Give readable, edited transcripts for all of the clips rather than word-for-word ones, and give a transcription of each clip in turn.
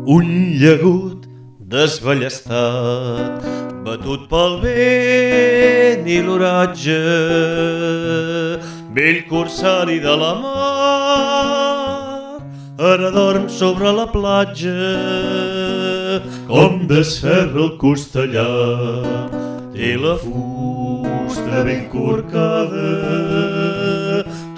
Un llagut desballestat, batut pel vent i l'oratge, vell corsari de la mar, ara dorm sobre la platja. Com desferra el costellà, té la fusta ben corcada,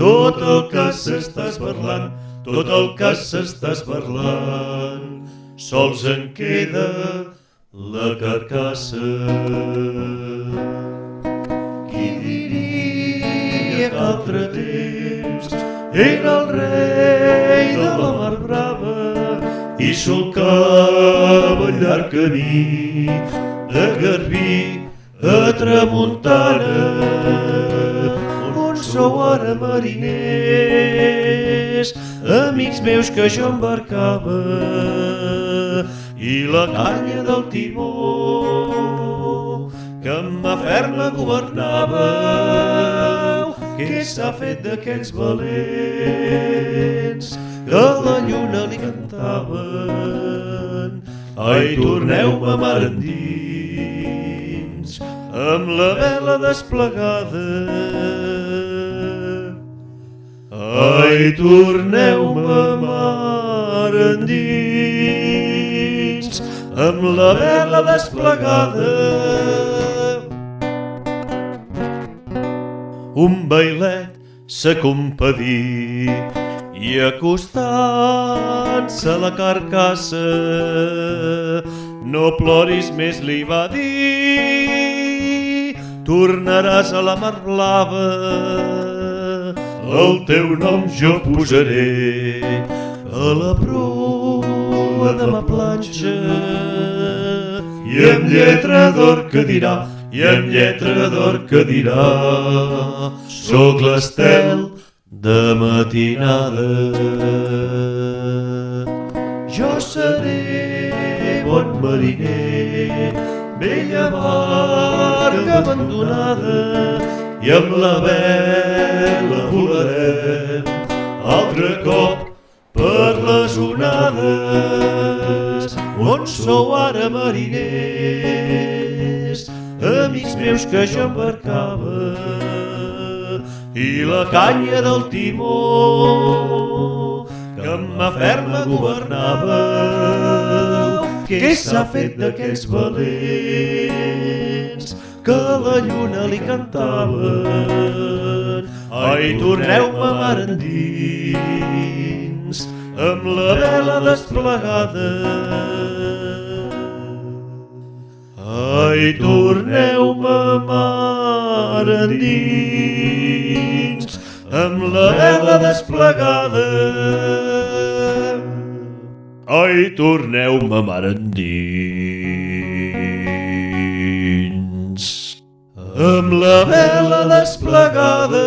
tot el que s'està esberlant, tot el que s'està esberlant, sols en queda la carcassa. Qui diria que altre temps era el rei de la mar brava i solcava el llarg camí de Garbí a Tramuntana, on sou ara mariners, amics meus que jo embarcava, i la canya del timó que amb mà ferma governàveu. Què s'ha fet d'aquells valents que a la lluna li cantaven? Ai, torneu-me mar endins amb la vela desplegada. Ai, torneu-me mar endins amb la vela desplegada. Un bailet s'acompadí i acostant-se a la carcassa, no ploris més, li va dir, tornaràs a la mar blava, el teu nom jo posaré a la proa de ma platja, i amb lletra d'or que dirà, i amb lletra d'or que dirà, soc l'estel de matinada. Jo seré bon mariner, vella barca abandonada, i amb la vela volarem altre cop per les onades. On sou ara mariners, amics meus que jo embarcava, i la canya del timó que amb mà ferma governàveu. Què s'ha fet d'aquells valents que a la lluna li cantaven? Ai, torneu-me mar endins amb la vela desplegada. Ai, torneu-me mar endins amb la vela desplegada. Ai, torneu-me mar endins amb la vela desplegada.